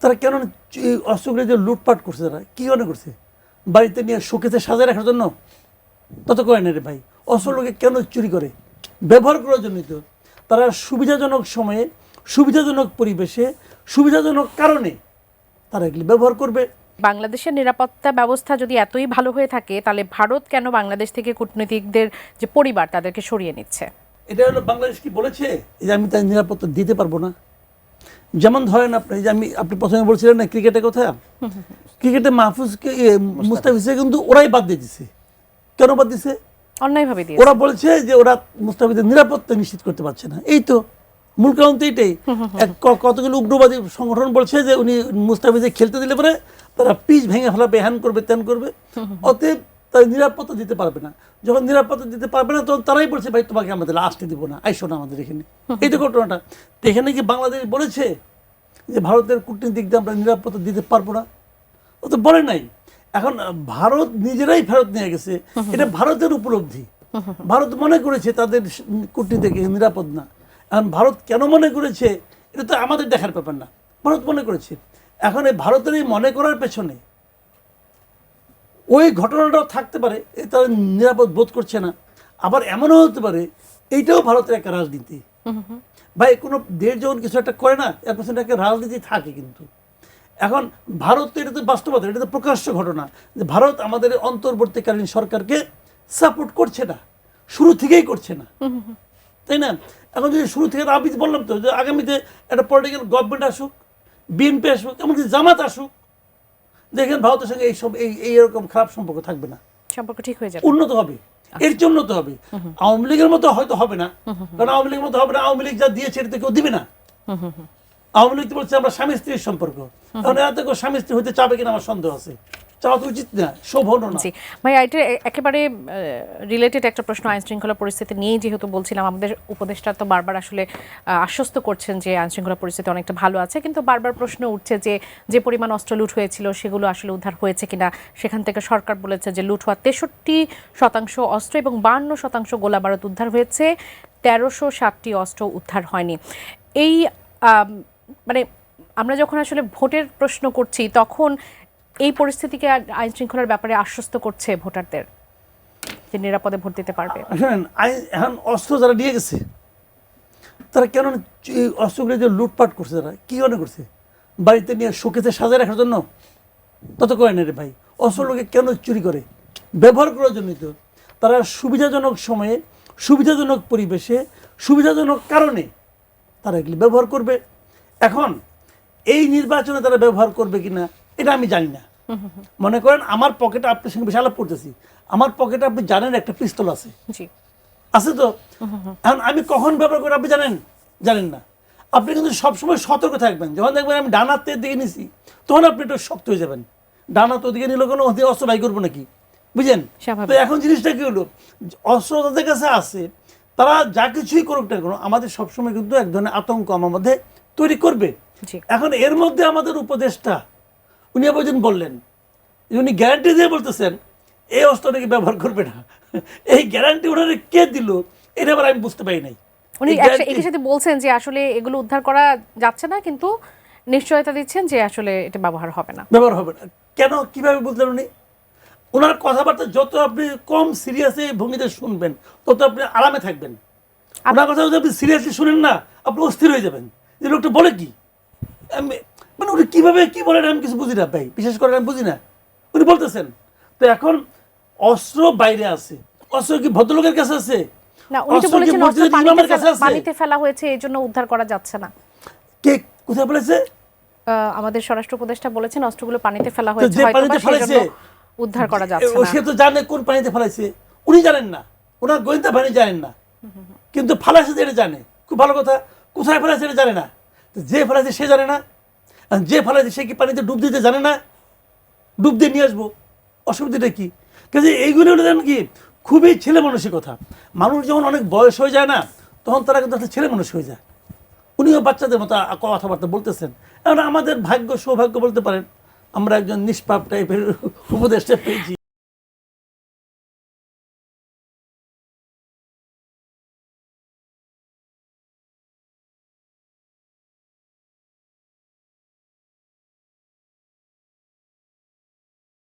তারা কেন অস্ত্রগুলো যে লুটপাট করছে, তারা কী মনে করছে? বাড়িতে নিয়ে শোকেসে সাজায় রাখার জন্য? তত করে না রে ভাই। অস্ত্রগুলোকে কেন চুরি করে? ব্যবহার করার জন্যই তো। তারা সুবিধাজনক সময়ে, সুবিধাজনক পরিবেশে, সুবিধাজনক কারণে তারা এগুলি ব্যবহার করবে। বাংলাদেশের নিরাপত্তা ব্যবস্থা যদি এতই ভালো হয়ে থাকে, তাহলে ভারত কেন বাংলাদেশ থেকে কূটনীতিকদের যে পরিবার তাদেরকে সরিয়ে নিচ্ছে? এটা হলো বাংলাদেশ কি বলেছে যে আমি তার নিরাপত্তা দিতে পারবো না? যেমন ধরেন আপনি প্রথমে বলছিলেন না ক্রিকেটের কথা, ক্রিকেটে মাহফুজকে মুস্তাফিজকে কিন্তু ওরাই বাদ দিয়ে দিছে। কেন বাদ দিছে? অন্যায়ভাবে দিয়েছে। ওরা বলছে যে ওরা মুস্তাফিজের নিরাপত্তা নিশ্চিত করতে পারছে না। এই তো মূল কারণ তো এইটাই। কতগুলো উগ্রবাদী সংগঠন বলছে যে উনি মুস্তাফিজে খেলতে দিলে পরে তারা পিচ ভেঙে ফেলাবে, হ্যান করবে, ত্যান করবে, অতএব তারা নিরাপত্তা দিতে পারবে না। যখন নিরাপত্তা দিতে পারবে না তখন তারাই বলছে ভাই তোমাকে আমাদের আসতে দিব না, আইসো না আমাদের এখানে। এই তো ঘটনাটা। তো এখানে কি বাংলাদেশ বলেছে যে ভারতের কূটনীতিক দিয়ে আমরা নিরাপত্তা দিতে পারবো না? ও তো বলে নাই। এখন ভারত নিজেরাই ফেরত নিয়ে গেছে, এটা ভারতের উপলব্ধি। ভারত মনে করেছে তাদের কূটনীতিক নিরাপদ না। এখন ভারত কেন মনে করেছে এটা তো আমাদের দেখার ব্যাপার না, ভারত মনে করেছে। এখন এই ভারতের এই মনে করার পেছনে ওই ঘটনাটাও থাকতে পারে, তারা নিরাপদ বোধ করছে না। আবার এমনও হতে পারে এইটাও ভারতের একটা রাজনীতি। ভাই কোনো দেশ যখন কিছু একটা করে না, এর পেছনে একটা রাজনীতি থাকে। কিন্তু এখন ভারত তো এটা তো বাস্তবতা, এটা তো প্রকাশ্য ঘটনা যে ভারত আমাদের অন্তর্বর্তীকালীন সরকারকে সাপোর্ট করছে না, শুরু থেকেই করছে না, তাই না? এখন যদি শুরু থেকে আমি বললাম তো যে আগামীতে একটা পলিটিক্যাল গভর্নমেন্ট আসুক, বিএনপি আসুক, এমনকি জামাত আসুক, দেখেন ভারতের সঙ্গে এইরকম খারাপ সম্পর্ক থাকবে না, সম্পর্ক ঠিক হয়ে যাবে, উন্নত হবে। এর জন্য তো হবে। আওয়ামী লীগের মতো হয়তো হবে না, কারণ আওয়ামী লীগের মতো হবে না। আওয়ামী লীগ যা দিয়েছে এটা তো কেউ দিবে না। আওয়ামী লীগ তো বলছে আমরা স্বামী স্ত্রীর সম্পর্ক, কারণ এরা তো কেউ স্বামী স্ত্রী হতে চাবে কিনা আমার সন্দেহ আছে। চাওয়া তো উচিত না, শোভন না। ভাই এটা একেবারে রিলেটেড একটা প্রশ্ন। আইন শৃঙ্খলা পরিস্থিতি নিয়েই যেহেতু বলছিলাম, আমাদের উপদেষ্টা তো বারবার আসলে আশ্বস্ত করছেন যে আইন শৃঙ্খলা পরিস্থিতি অনেকটা ভালো আছে, কিন্তু বারবার প্রশ্ন উঠছে যে যে পরিমাণ অস্ত্র লুট হয়েছিল সেগুলো আসলে উদ্ধার হয়েছে কিনা। সেখান থেকে সরকার বলেছে যে লুট হওয়া 63% অস্ত্র এবং 52% গোলা বারুদ উদ্ধার হয়েছে, 1360টি অস্ত্র উদ্ধার হয়নি। এই মানে আমরা যখন আসলে ভোটের প্রশ্ন করছি তখন এই পরিস্থিতিকে আইন শৃঙ্খলার ব্যাপারে আশ্বস্ত করছে ভোটারদের যে নিরাপদে ভোট দিতে পারবে। এখন অস্ত্র যারা নিয়ে গেছে তারা কেন অস্ত্রগুলো যে লুটপাট করছে, তারা কি মনে করছে? বাড়িতে নিয়ে শোকেসে সাজায় রাখার জন্য? তত করে না রে ভাই। অস্ত্রগুলোকে কেন চুরি করে? ব্যবহার করার জন্যই তো। তারা সুবিধাজনক সময়ে, সুবিধাজনক পরিবেশে, সুবিধাজনক কারণে তারা এগুলি ব্যবহার করবে। এখন এই নির্বাচনে তারা ব্যবহার করবে কিনা এটা আমি জানি না। মনে করেন আমার পকেটে, আপনার সঙ্গে বেশি আলাপ করতেছি, আমার পকেটে আপনি জানেন একটা পিস্তল আছে, আছে তো? এখন আমি কখন ব্যবহার করি আপনি জানেন না। আপনি কিন্তু সবসময় সতর্ক থাকবেন। যখন দেখবেন আমি ডান হাতের দিকে নিছি তখন আপনি একটু শক্ত হয়ে যাবেন। ডান হাত ওদিকে নিলে কোনো অস্ত্র বাই করবো নাকি, বুঝলেন? তো এখন জিনিসটা কি হলো, অস্ত্র তাদের কাছে আছে, তারা যা কিছুই করুক না কেন আমাদের সবসময় কিন্তু এক ধরনের আতঙ্ক আমার মধ্যে তৈরি করবে। এখন এর মধ্যে আমাদের উপদেষ্টা উনি আবার বললেন, উনি গ্যারান্টি দিয়ে বলতেছেন এই অস্ত্র নাকি ব্যবহার করবে না। এই গ্যারান্টি ওনারা কে দিল এটা আবার আমি বুঝতে পারি নাই। উনি একই সাথে বলছেন যে আসলে এগুলো উদ্ধার করা যাচ্ছে না, কিন্তু নিশ্চয়তা দিচ্ছেন যে আসলে এটা ব্যবহার হবে না। কেন, কিভাবে বুঝলেন উনি? ওনার কথাবার্তা যত আপনি কম সিরিয়াসে ভঙ্গিতে শুনবেন তত আপনি আরামে থাকবেন। ওনার কথা যদি আপনি সিরিয়াসলি শুনেন না, আপনি অস্থির হয়ে যাবেন যে লোকটা বলে কি, মানে উনি কিভাবে কি বলেন আমি কিছু বুঝি না ভাই, বিশেষ করে আমি বুঝি না। উনি বলতেছেন তো এখন অস্ত্র বাইরে আছে, অস্ত্র কি ভদ্রলোকের কাছে আছে? না, উনি তো বলেছেন অস্ত্র পানিতে ফেলা হয়েছে, এজন্য উদ্ধার করা যাচ্ছে না। কে কোথায় বলেছে? আমাদের স্বরাষ্ট্র উপদেষ্টা বলেছেন অস্ত্রগুলো পানিতে ফেলা হয়েছে, হয়তো সেজন্য উদ্ধার করা যাচ্ছে না। সে তো জানে কোন পানিতে ফেলাইছে, উনি জানেন না, ওনার গোয়েন্দা বাহিনী জানেন না, কিন্তু ফেলাইছে এটা জানে। খুব ভালো কথা, কোথায় ফেলাইছে এটা জানে না। যে ফেলাইছে সে জানে না, যে ফেলাইছে সে কি পানিতে ডুব দিতে জানে না? ডুব দিয়ে নিয়ে আসবো, অসুবিধাটা কি? কাজে এইগুলো জানেন কি খুবই ছেলে মানসিকতা। মানুষ যখন অনেক বয়স হয়ে যায় না তখন তারা কিন্তু একটা ছেলে মানুষ হয়ে যায়। উনিও বাচ্চাদের মতো কথাবার্তা বলতেছেন। এখন আমাদের ভাগ্য, সৌভাগ্য বলতে পারেন, আমরা একজন নিষ্পাপ টাইপের উপদেষ্টা পেয়েছি।